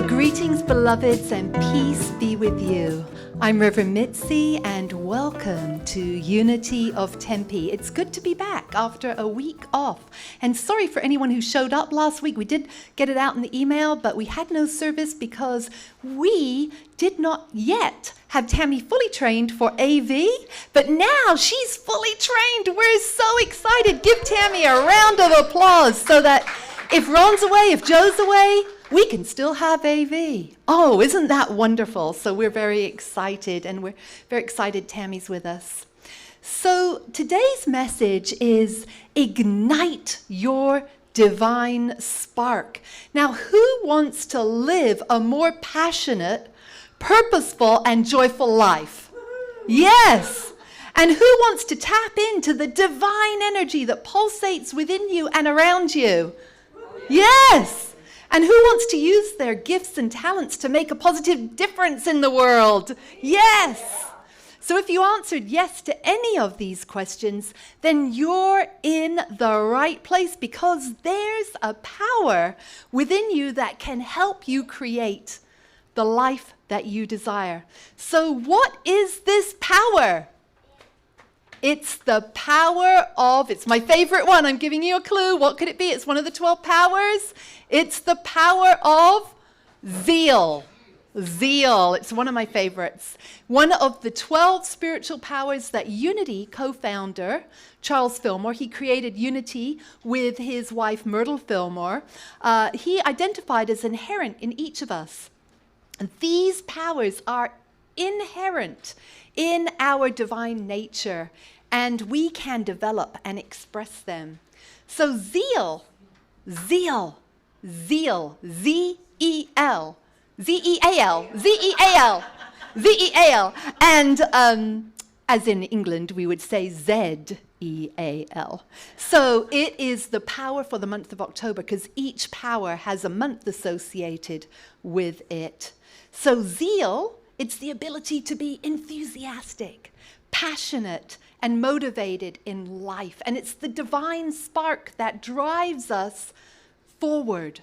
Greetings, beloveds, and peace be with you. I'm Reverend Mitzi, and welcome to Unity of Tempe. It's good to be back after a week off. And sorry for anyone who showed up last week. We did get it out in the email, but we had no service because we did not yet have Tammy fully trained for AV, but now she's fully trained. We're so excited. Give Tammy a round of applause so that if Ron's away, if Joe's away, we can still have AV. Oh, isn't that wonderful? So we're very excited, and we're very excited Tammy's with us. So today's message is Ignite Your Divine Spark. Now, who wants to live a more passionate, purposeful, and joyful life? Yes. And who wants to tap into the divine energy that pulsates within you and around you? Yes. And who wants to use their gifts and talents to make a positive difference in the world? Yes. So if you answered yes to any of these questions, then you're in the right place, because there's a power within you that can help you create the life that you desire. So what is this power? It's the power of, it's my favorite one. I'm giving you a clue. What could it be? It's one of the 12 powers. It's the power of zeal. Zeal. It's one of my favorites. One of the 12 spiritual powers that Unity co-founder, Charles Fillmore, he created Unity with his wife, Myrtle Fillmore. He identified as inherent in each of us. And these powers are inherent in our divine nature, and we can develop and express them. So zeal, Z-E-A-L, Z-E-A-L, and as in England we would say Z-E-A-L. So it is the power for the month of October, because each power has a month associated with it. So zeal, it's the ability to be enthusiastic, passionate, and motivated in life. And it's the divine spark that drives us forward.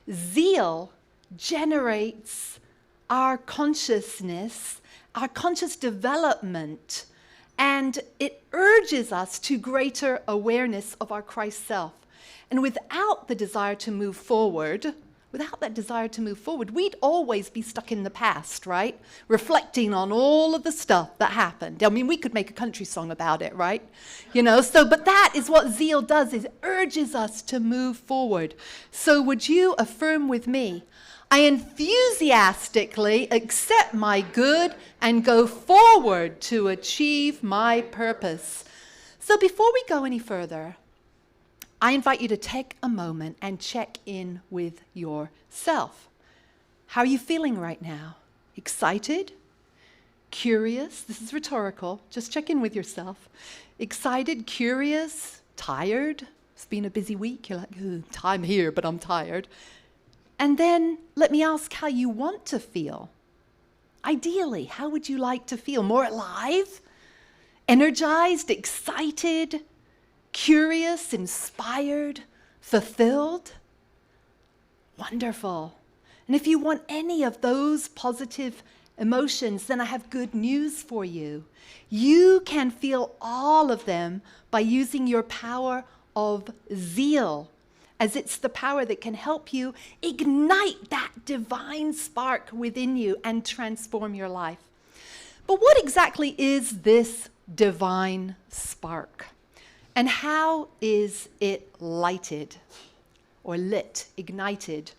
Zeal generates our consciousness, our conscious development, and it urges us to greater awareness of our Christ self. And without the desire to move forward, we'd always be stuck in the past, right? Reflecting on all of the stuff that happened. I mean, we could make a country song about it, right? But that is what zeal does, is it urges us to move forward. So would you affirm with me, I enthusiastically accept my good and go forward to achieve my purpose. So before we go any further, I invite you to take a moment and check in with yourself. How are you feeling right now? Excited? Curious? This is rhetorical. Just check in with yourself. Excited? Curious? Tired? It's been a busy week. You're like, I'm here, but I'm tired. And then let me ask how you want to feel. Ideally, how would you like to feel? More alive? Energized? Excited? Curious, inspired, fulfilled? Wonderful. And if you want any of those positive emotions, then I have good news for you. You can feel all of them by using your power of zeal, as it's the power that can help you ignite that divine spark within you and transform your life. But what exactly is this divine spark? And how is it lighted or lit, ignited?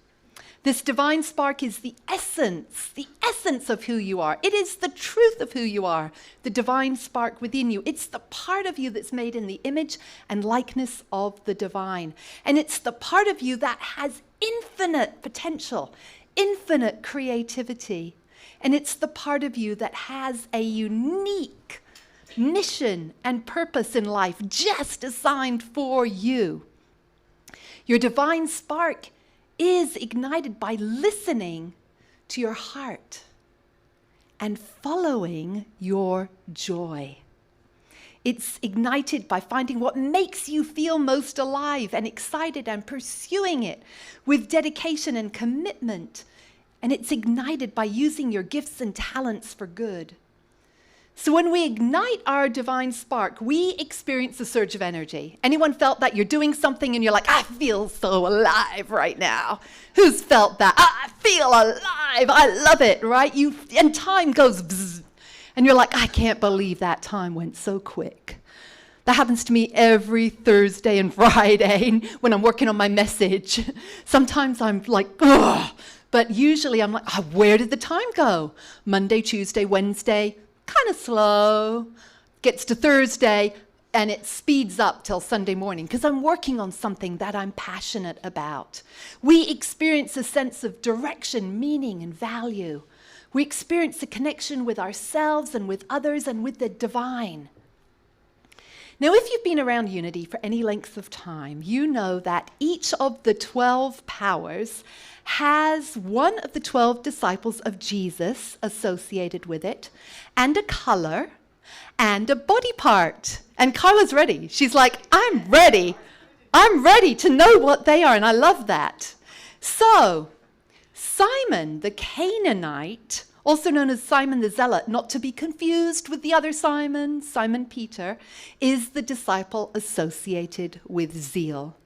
This divine spark is the essence of who you are. It is the truth of who you are, the divine spark within you. It's the part of you that's made in the image and likeness of the divine. And it's the part of you that has infinite potential, infinite creativity. And it's the part of you that has a unique mission and purpose in life just assigned for you. Your divine spark is ignited by listening to your heart and following your joy. It's ignited by finding what makes you feel most alive and excited and pursuing it with dedication and commitment And it's ignited by using your gifts and talents for good. So when we ignite our divine spark, we experience a surge of energy. Anyone felt that? You're doing something and you're like, I feel so alive right now. Who's felt that? I feel alive. I love it, right? And time goes bzzz. And you're like, I can't believe that time went so quick. That happens to me every Thursday and Friday when I'm working on my message. Sometimes I'm like, ugh. But usually I'm like, oh, where did the time go? Monday, Tuesday, Wednesday, kind of slow. Gets to Thursday, and it speeds up till Sunday morning because I'm working on something that I'm passionate about. We experience a sense of direction, meaning, and value. We experience a connection with ourselves and with others and with the divine. Now, if you've been around Unity for any length of time, you know that each of the 12 powers has one of the 12 disciples of Jesus associated with it, and a color, and a body part. And Carla's ready. She's like, I'm ready. I'm ready to know what they are, and I love that. So, Simon the Canaanite, also known as Simon the Zealot, not to be confused with the other Simon, Simon Peter, is the disciple associated with zeal.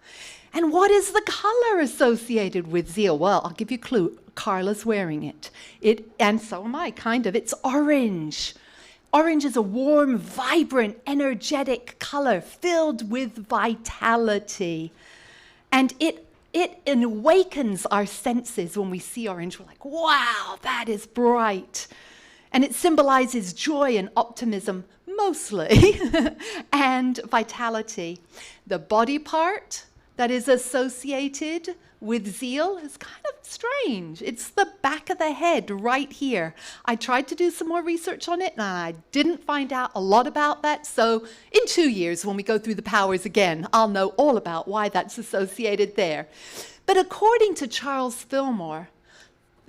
And what is the color associated with zeal? Well, I'll give you a clue. Carla's wearing it. And so am I, kind of. It's orange. Orange is a warm, vibrant, energetic color filled with vitality. And it awakens our senses when we see orange. We're like, wow, that is bright. And it symbolizes joy and optimism, mostly, and vitality. The body part that is associated with zeal is kind of strange. It's the back of the head right here. I tried to do some more research on it, and I didn't find out a lot about that. So in 2 years, when we go through the powers again, I'll know all about why that's associated there. But according to Charles Fillmore,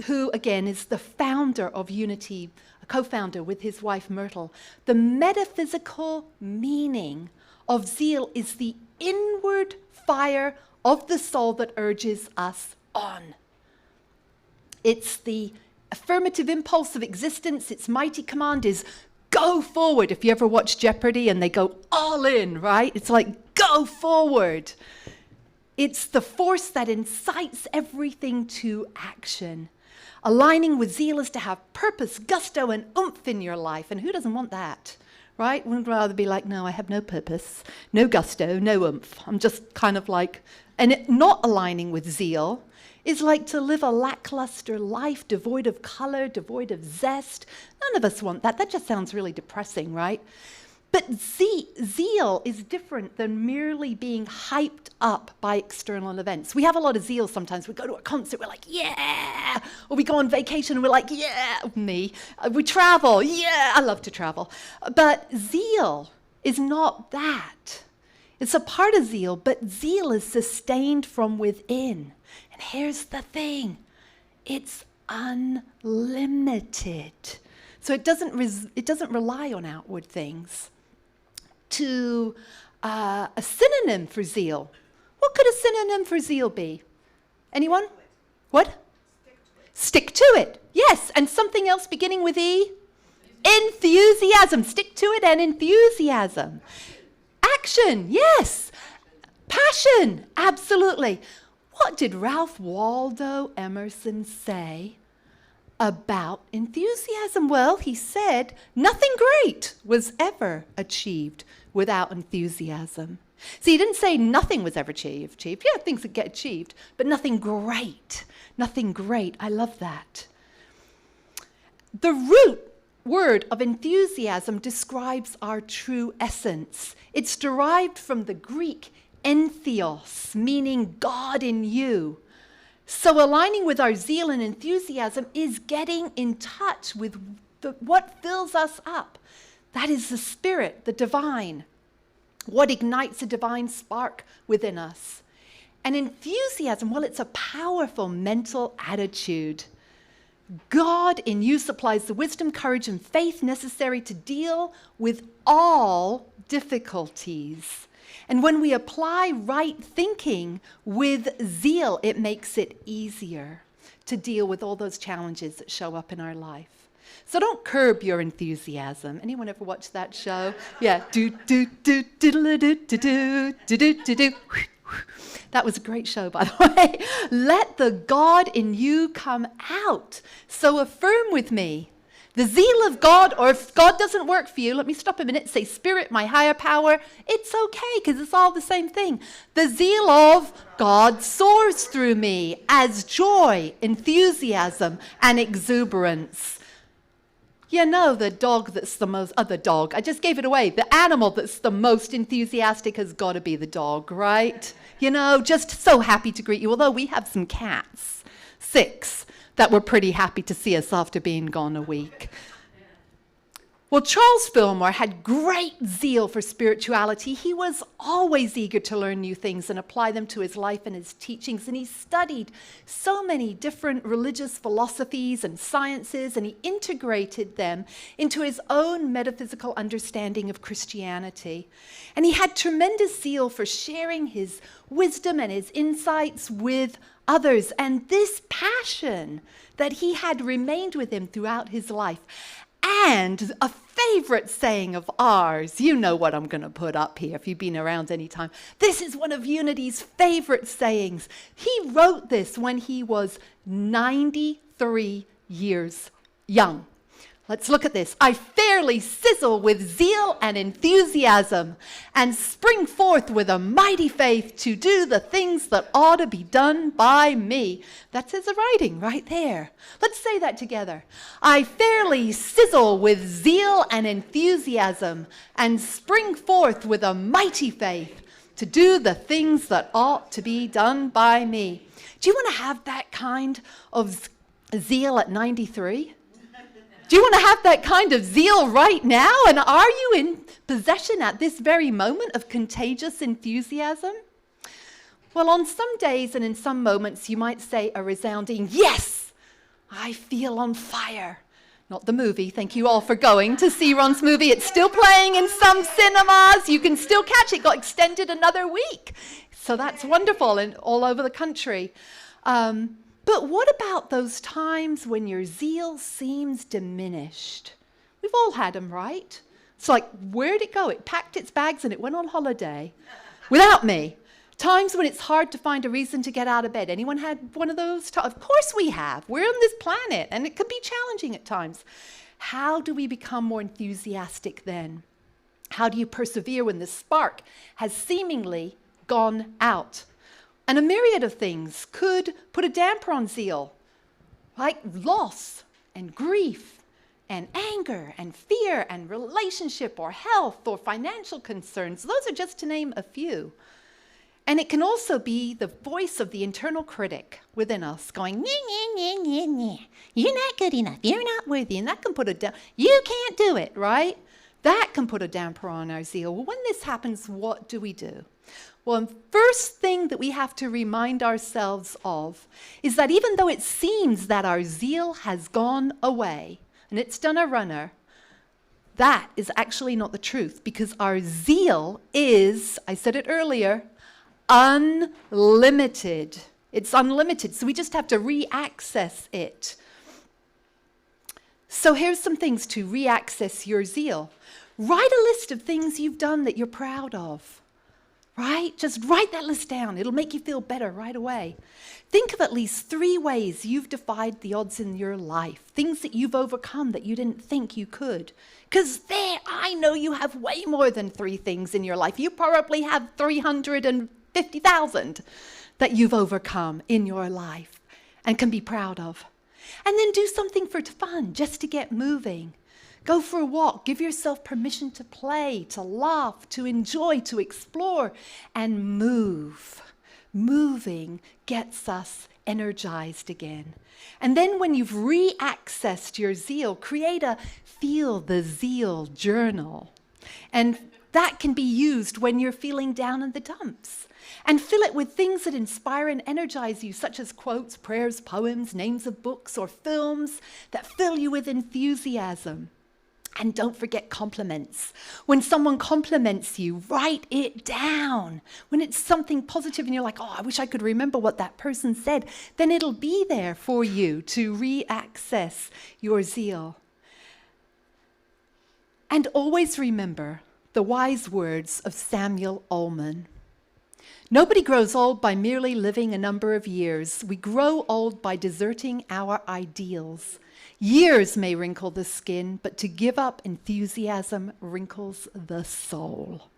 who, again, is the founder of Unity, a co-founder with his wife Myrtle, the metaphysical meaning of zeal is the inward fire of the soul that urges us on. It's the affirmative impulse of existence. Its mighty command is go forward. If you ever watch Jeopardy and they go all in, right? It's like go forward. It's the force that incites everything to action. Aligning with zeal is to have purpose, gusto, and oomph in your life. And who doesn't want that? Right? We'd rather be like, no, I have no purpose, no gusto, no oomph. I'm just kind of like, not aligning with zeal is like to live a lackluster life, devoid of color, devoid of zest. None of us want that. That just sounds really depressing, right? But zeal is different than merely being hyped up by external events. We have a lot of zeal sometimes. We go to a concert, we're like, yeah! Or we go on vacation and we're like, yeah, me. We travel, yeah, I love to travel. But zeal is not that. It's a part of zeal, but zeal is sustained from within. And here's the thing. It's unlimited. So it doesn't rely on outward things. To a synonym for zeal. What could a synonym for zeal be? Anyone? What? Stick to it. Yes, and something else beginning with E? Enthusiasm. Stick to it and enthusiasm. Action, yes. Passion, absolutely. What did Ralph Waldo Emerson say about enthusiasm? Well, he said, nothing great was ever achieved without enthusiasm. See, he didn't say nothing was ever achieved. Yeah, things that get achieved, but nothing great. Nothing great. I love that. The root word of enthusiasm describes our true essence. It's derived from the Greek entheos, meaning God in you. So aligning with our zeal and enthusiasm is getting in touch with what fills us up. That is the spirit, the divine, what ignites a divine spark within us. And enthusiasm, well, it's a powerful mental attitude. God in you supplies the wisdom, courage, and faith necessary to deal with all difficulties. And when we apply right thinking with zeal, it makes it easier to deal with all those challenges that show up in our life. So don't curb your enthusiasm. Anyone ever watch that show? Yeah. Do do do do do do do do do do do. That was a great show, by the way. Let the God in you come out. So affirm with me. The zeal of God, or if God doesn't work for you, let me stop a minute, say Spirit, my higher power. It's okay, because it's all the same thing. The zeal of God soars through me as joy, enthusiasm, and exuberance. You know, the dog that's the most, the dog, I just gave it away. The animal that's the most enthusiastic has got to be the dog, right? You know, just so happy to greet you. Although we have some cats, 6, that were pretty happy to see us after being gone a week. Well, Charles Fillmore had great zeal for spirituality. He was always eager to learn new things and apply them to his life and his teachings. And he studied so many different religious philosophies and sciences, and he integrated them into his own metaphysical understanding of Christianity. And he had tremendous zeal for sharing his wisdom and his insights with others. And this passion that he had remained with him throughout his life. And a favorite saying of ours, you know what I'm going to put up here if you've been around any time. This is one of Unity's favorite sayings. He wrote this when he was 93 years young. Let's look at this. I fairly sizzle with zeal and enthusiasm and spring forth with a mighty faith to do the things that ought to be done by me. That's his writing right there. Let's say that together. I fairly sizzle with zeal and enthusiasm and spring forth with a mighty faith to do the things that ought to be done by me. Do you want to have that kind of zeal at 93? Do you want to have that kind of zeal right now? And are you in possession at this very moment of contagious enthusiasm? Well, on some days and in some moments, you might say a resounding, yes, I feel on fire. Not the movie. Thank you all for going to see Ron's movie. It's still playing in some cinemas. You can still catch it. It got extended another week. So that's wonderful and all over the country. But what about those times when your zeal seems diminished? We've all had them, right? It's like, where'd it go? It packed its bags and it went on holiday without me. Times when it's hard to find a reason to get out of bed. Anyone had one of those? Of course we have. We're on this planet and it can be challenging at times. How do we become more enthusiastic then? How do you persevere when the spark has seemingly gone out? And a myriad of things could put a damper on zeal, like loss and grief and anger and fear and relationship or health or financial concerns. Those are just to name a few. And it can also be the voice of the internal critic within us going, nyeh, nyeh, nyeh, nyeh, nyeh. You're not good enough. You're not worthy. And that can put you can't do it, right? That can put a damper on our zeal. Well, when this happens, what do we do? Well, the first thing that we have to remind ourselves of is that even though it seems that our zeal has gone away and it's done a runner, that is actually not the truth, because our zeal is, I said it earlier, unlimited. It's unlimited, so we just have to re-access it. So here's some things to re-access your zeal. Write a list of things you've done that you're proud of. Right? Just write that list down. It'll make you feel better right away. Think of at least 3 ways you've defied the odds in your life. Things that you've overcome that you didn't think you could. Because I know you have way more than 3 things in your life. You probably have 350,000 that you've overcome in your life and can be proud of. And then do something for fun, just to get moving. Go for a walk. Give yourself permission to play, to laugh, to enjoy, to explore, and move. Moving gets us energized again. And then when you've re-accessed your zeal, create a Feel the Zeal journal. And that can be used when you're feeling down in the dumps. And fill it with things that inspire and energize you, such as quotes, prayers, poems, names of books, or films that fill you with enthusiasm. And don't forget compliments. When someone compliments you, write it down. When it's something positive and you're like, oh, I wish I could remember what that person said, then it'll be there for you to re-access your zeal. And always remember the wise words of Samuel Ullman. Nobody grows old by merely living a number of years. We grow old by deserting our ideals. Years may wrinkle the skin, but to give up enthusiasm wrinkles the soul.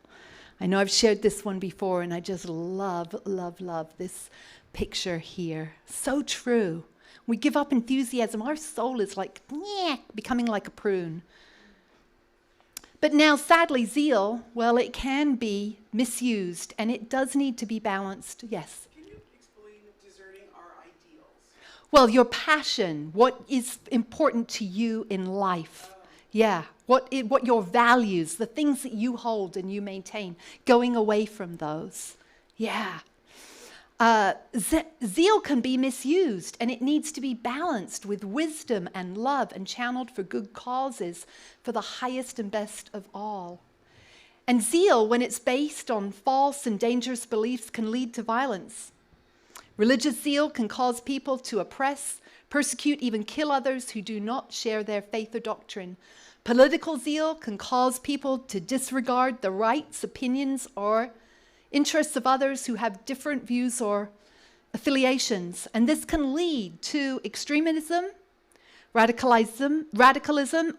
I know I've shared this one before, and I just love, love, love this picture here. So true. We give up enthusiasm. Our soul is like, becoming like a prune. But now, sadly, zeal, well, it can be misused, and it does need to be balanced. Yes? Can you explain deserting our ideals? Well, your passion, what is important to you in life. Yeah, what your values, the things that you hold and you maintain, going away from those. Yeah. Zeal can be misused, and it needs to be balanced with wisdom and love and channeled for good causes, for the highest and best of all. And zeal, when it's based on false and dangerous beliefs, can lead to violence. Religious zeal can cause people to oppress, persecute, even kill others who do not share their faith or doctrine. Political zeal can cause people to disregard the rights, opinions, or interests of others who have different views or affiliations. And this can lead to extremism, radicalism,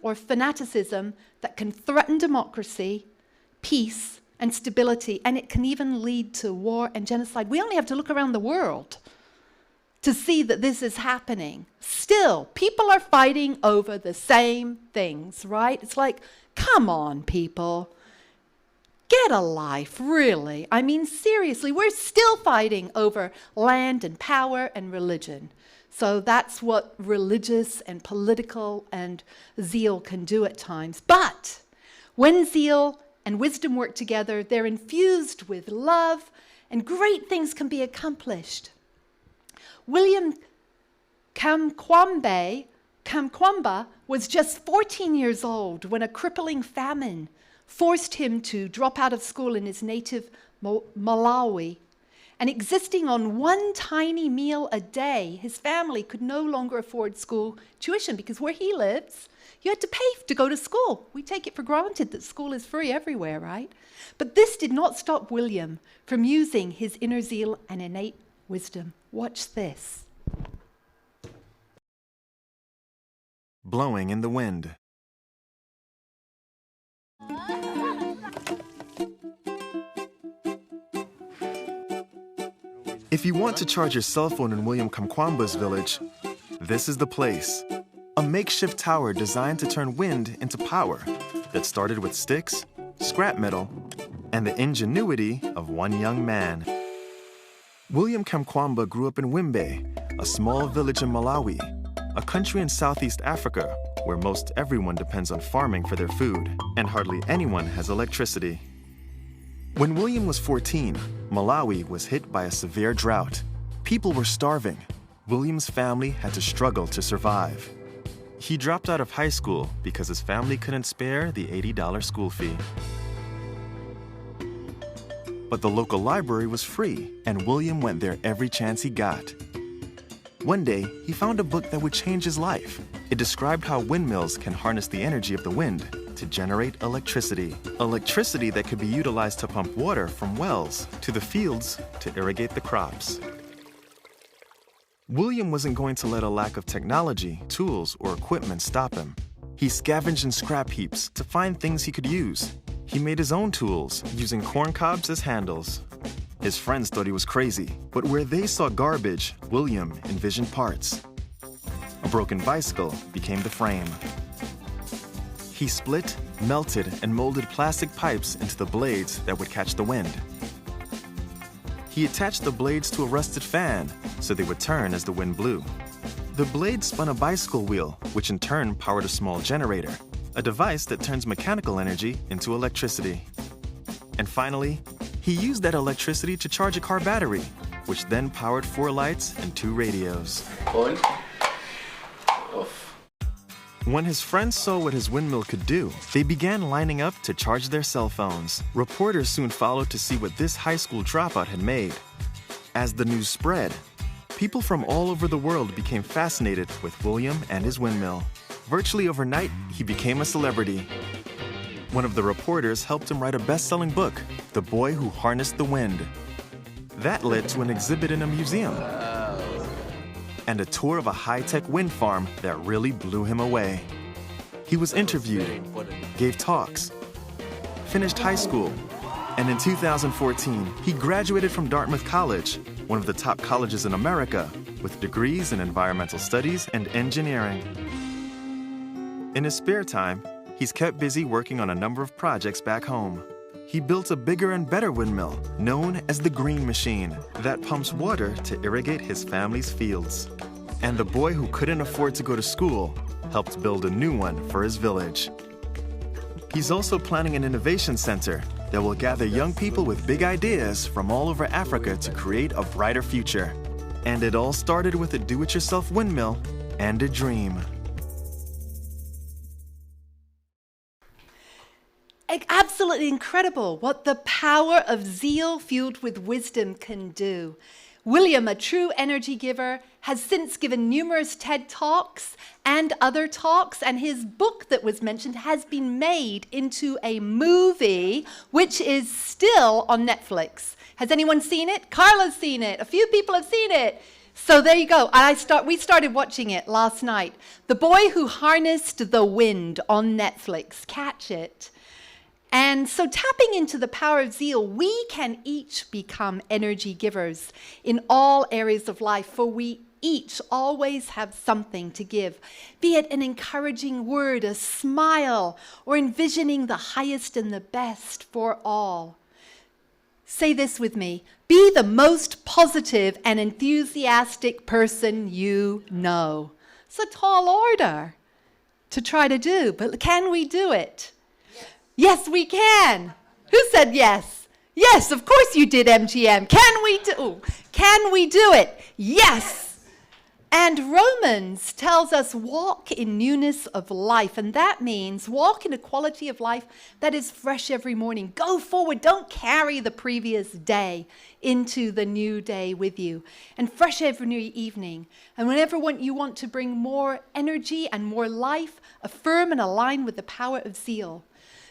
or fanaticism that can threaten democracy, peace, and stability. And it can even lead to war and genocide. We only have to look around the world to see that this is happening. Still, people are fighting over the same things, right? It's like, come on, people. Get a life, really. I mean, seriously, we're still fighting over land and power and religion. So that's what religious and political and zeal can do at times. But when zeal and wisdom work together, they're infused with love, and great things can be accomplished. William Kamkwamba was just 14 years old when a crippling famine forced him to drop out of school in his native Malawi. And existing on one tiny meal a day, his family could no longer afford school tuition, because where he lives, you had to pay to go to school. We take it for granted that school is free everywhere, right? But this did not stop William from using his inner zeal and innate wisdom. Watch this. Blowing in the wind. If you want to charge your cell phone in William Kamkwamba's village, this is the place. A makeshift tower designed to turn wind into power that started with sticks, scrap metal, and the ingenuity of one young man. William Kamkwamba grew up in Wimbe, a small village in Malawi, a country in Southeast Africa where most everyone depends on farming for their food, and hardly anyone has electricity. When William was 14, Malawi was hit by a severe drought. People were starving. William's family had to struggle to survive. He dropped out of high school because his family couldn't spare the $80 school fee. But the local library was free, and William went there every chance he got. One day, he found a book that would change his life. It described how windmills can harness the energy of the wind to generate electricity. Electricity that could be utilized to pump water from wells to the fields to irrigate the crops. William wasn't going to let a lack of technology, tools, or equipment stop him. He scavenged in scrap heaps to find things he could use. He made his own tools, using corn cobs as handles. His friends thought he was crazy, but where they saw garbage, William envisioned parts. A broken bicycle became the frame. He split, melted, and molded plastic pipes into the blades that would catch the wind. He attached the blades to a rusted fan so they would turn as the wind blew. The blades spun a bicycle wheel, which in turn powered a small generator, a device that turns mechanical energy into electricity. And finally, he used that electricity to charge a car battery, which then powered 4 lights and 2 radios. On. Off. When his friends saw what his windmill could do, they began lining up to charge their cell phones. Reporters soon followed to see what this high school dropout had made. As the news spread, people from all over the world became fascinated with William and his windmill. Virtually overnight, he became a celebrity. One of the reporters helped him write a best-selling book, The Boy Who Harnessed the Wind. That led to an exhibit in a museum and a tour of a high-tech wind farm that really blew him away. He was interviewed, gave talks, finished high school, and in 2014, he graduated from Dartmouth College, one of the top colleges in America, with degrees in environmental studies and engineering. In his spare time, he's kept busy working on a number of projects back home. He built a bigger and better windmill, known as the Green Machine, that pumps water to irrigate his family's fields. And the boy who couldn't afford to go to school helped build a new one for his village. He's also planning an innovation center that will gather young people with big ideas from all over Africa to create a brighter future. And it all started with a do-it-yourself windmill and a dream. Absolutely incredible what the power of zeal fueled with wisdom can do. William, a true energy giver, has since given numerous TED Talks and other talks, and his book that was mentioned has been made into a movie, which is still on Netflix. Has anyone seen it? Carla's seen it. A few people have seen it. So there you go. We started watching it last night. The Boy Who Harnessed the Wind on Netflix. Catch it. And so tapping into the power of zeal, we can each become energy givers in all areas of life, for we each always have something to give, be it an encouraging word, a smile, or envisioning the highest and the best for all. Say this with me: be the most positive and enthusiastic person you know. It's a tall order to try to do, but can we do it? Yes, we can. Who said yes? Yes, of course you did, MGM. Can we do it? Yes. And Romans tells us walk in newness of life, and that means walk in a quality of life that is fresh every morning. Go forward. Don't carry the previous day into the new day with you, and fresh every evening. And whenever you want to bring more energy and more life, affirm and align with the power of zeal.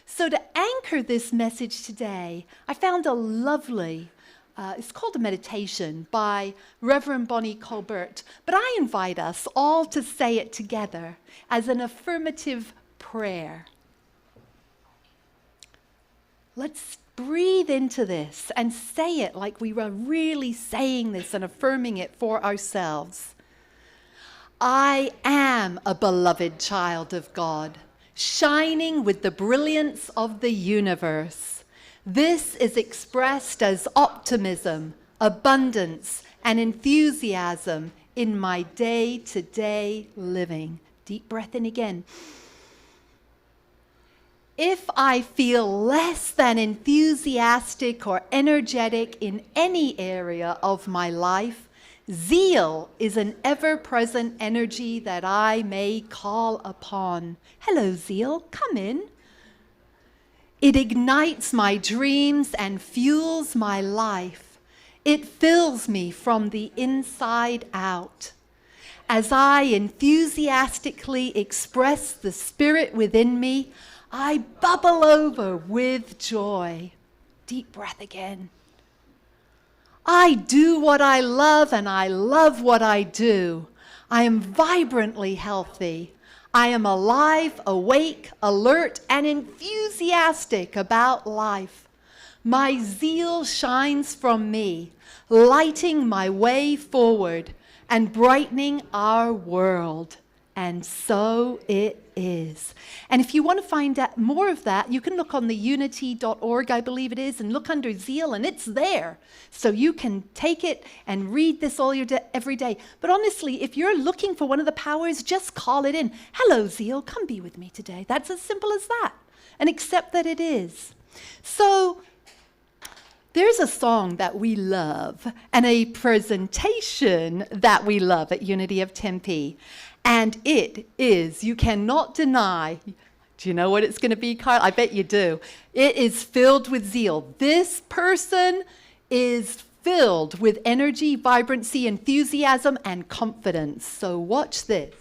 So to anchor this message today, I found a lovely, it's called a meditation by Reverend Bonnie Colbert, but I invite us all to say it together as an affirmative prayer. Let's breathe into this and say it like we were really saying this and affirming it for ourselves. I am a beloved child of God, shining with the brilliance of the universe. This is expressed as optimism, abundance, and enthusiasm in my day-to-day living. Deep breath in again. If I feel less than enthusiastic or energetic in any area of my life, zeal is an ever-present energy that I may call upon. Hello, zeal, come in. It ignites my dreams and fuels my life. It fills me from the inside out. As I enthusiastically express the spirit within me, I bubble over with joy. Deep breath again. I do what I love, and I love what I do. I am vibrantly healthy. I am alive, awake, alert, and enthusiastic about life. My zeal shines from me, lighting my way forward and brightening our world. And so it is. And if you want to find out more of that, you can look on the unity.org, I believe it is, and look under zeal, and it's there. So you can take it and read this every day. But honestly, if you're looking for one of the powers, just call it in. Hello, zeal, come be with me today. That's as simple as that. And accept that it is. So there's a song that we love and a presentation that we love at Unity of Tempe. And it is, you cannot deny. Do you know what it's going to be, Carl? I bet you do. It is filled with zeal. This person is filled with energy, vibrancy, enthusiasm, and confidence. So watch this.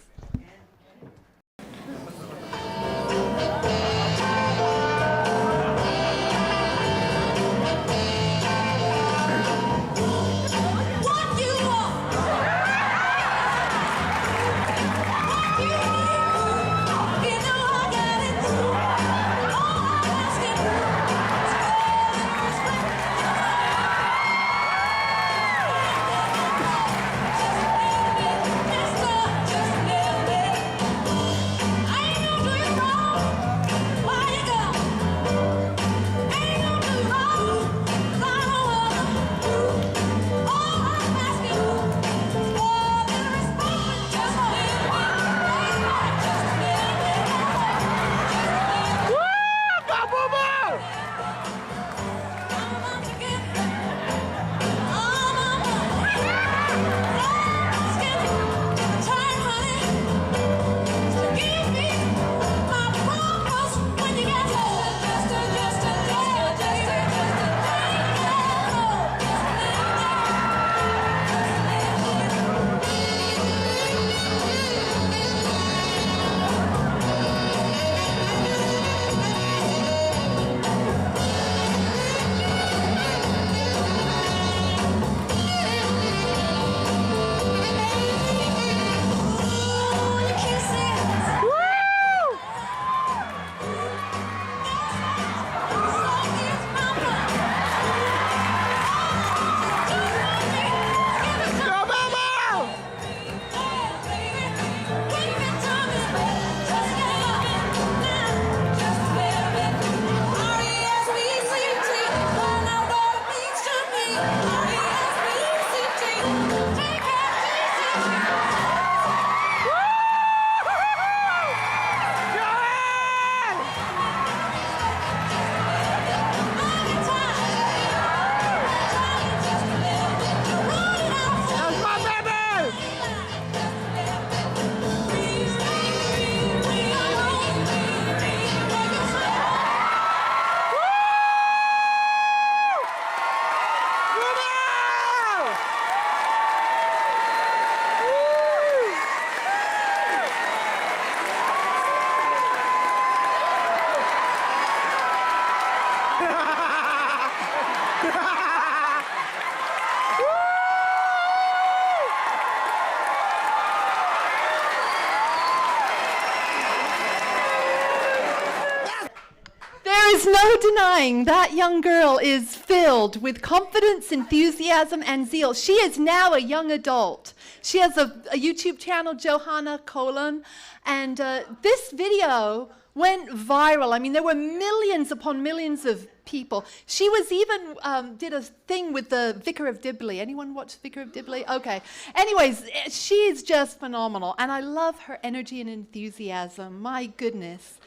There is no denying that young girl is filled with confidence, enthusiasm, and zeal. She is now a young adult. She has a YouTube channel, Johanna Colon, and this video went viral. I mean, there were millions upon millions of people. She was even did a thing with the Vicar of Dibley. Anyone watch Vicar of Dibley? Okay. Anyways, she's just phenomenal, and I love her energy and enthusiasm. My goodness.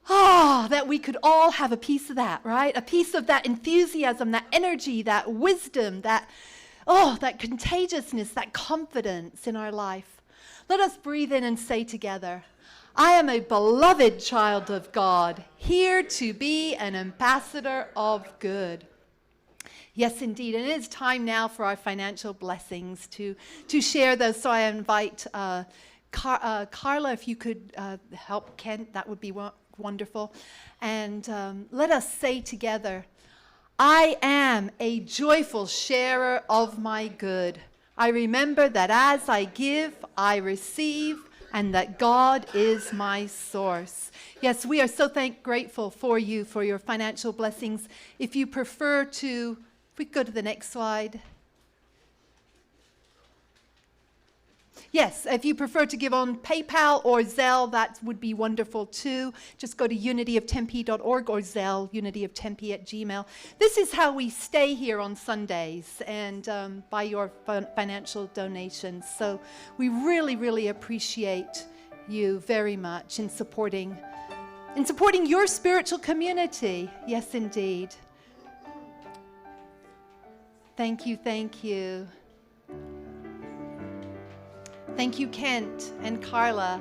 Oh, that we could all have a piece of that, right? A piece of that enthusiasm, that energy, that wisdom, that contagiousness, that confidence in our life. Let us breathe in and say together, I am a beloved child of God, here to be an ambassador of good. Yes, indeed. And it is time now for our financial blessings to share those. So I invite Carla, if you could help Kent, that would be wonderful. And let us say together, I am a joyful sharer of my good. I remember that as I give, I receive, and that God is my source. Yes, we are so grateful for you, for your financial blessings. If you prefer to, if we go to the next slide. Yes, if you prefer to give on PayPal or Zelle, that would be wonderful too. Just go to unityoftempe.org or Zelle, unityoftempe@gmail. This is how we stay here on Sundays, and by your financial donations. So we really, really appreciate you very much in supporting your spiritual community. Yes, indeed. Thank you, thank you. Thank you, Kent and Carla.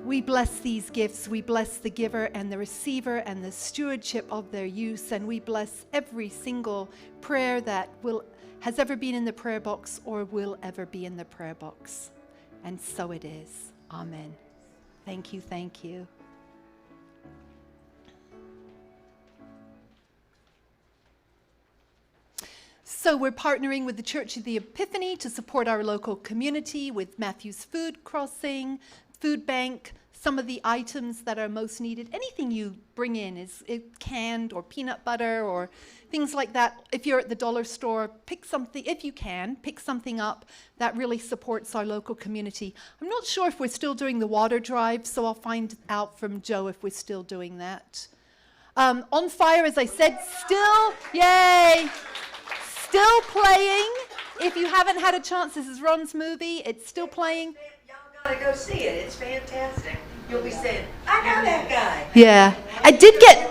We bless these gifts. We bless the giver and the receiver and the stewardship of their use. And we bless every single prayer that has ever been in the prayer box or will ever be in the prayer box. And so it is. Amen. Thank you. Thank you. So we're partnering with the Church of the Epiphany to support our local community with Matthew's Food Crossing, Food Bank, some of the items that are most needed. Anything you bring in is canned or peanut butter or things like that. If you're at the dollar store, pick something, if you can, pick something up that really supports our local community. I'm not sure if we're still doing the water drive, so I'll find out from Joe if we're still doing that. On Fire, as I said, still, yay! Still playing. If you haven't had a chance, this is Ron's movie. It's still playing. Y'all gotta go see it. It's fantastic. You'll be saying, I know that guy. Yeah. I did get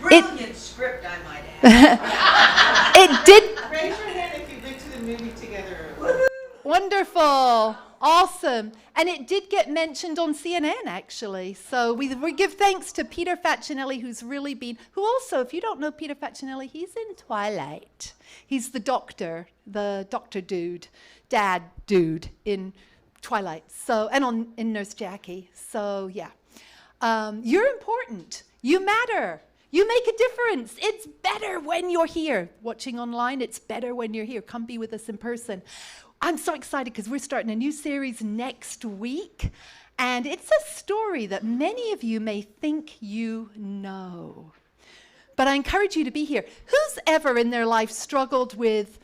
Brilliant script, I might add. it did Raise your hand if you've been to the movie together. wonderful. Awesome. And it did get mentioned on CNN, actually. So we give thanks to Peter Facinelli, who's really been, who also, if you don't know Peter Facinelli, he's in Twilight. He's the doctor dude, dad dude in Twilight. So, and in Nurse Jackie. So, yeah. You're important. You matter. You make a difference. It's better when you're here. Watching online, it's better when you're here. Come be with us in person. I'm so excited because we're starting a new series next week. And it's a story that many of you may think you know. But I encourage you to be here. Who's ever in their life struggled with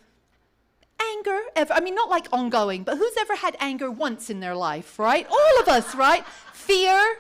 anger? Ever? I mean, not like ongoing, but who's ever had anger once in their life, right? All of us, right? Fear,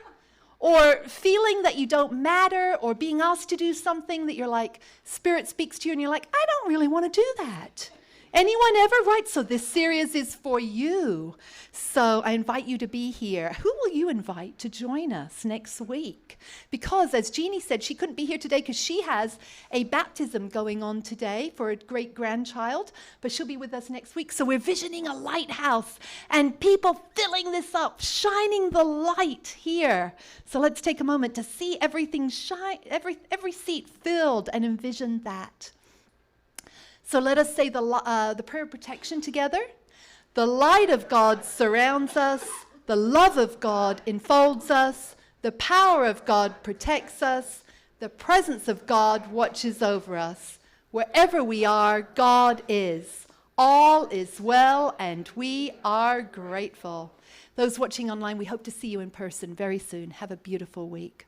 or feeling that you don't matter, or being asked to do something that you're like, Spirit speaks to you and you're like, I don't really want to do that. Anyone ever? Right, so this series is for you. So I invite you to be here. Who will you invite to join us next week? Because as Jeannie said, she couldn't be here today because she has a baptism going on today for a great-grandchild, but she'll be with us next week. So we're visioning a lighthouse and people filling this up, shining the light here. So let's take a moment to see everything shine, every seat filled, and envision that. So let us say the prayer of protection together. The light of God surrounds us. The love of God enfolds us. The power of God protects us. The presence of God watches over us. Wherever we are, God is. All is well, and we are grateful. Those watching online, we hope to see you in person very soon. Have a beautiful week.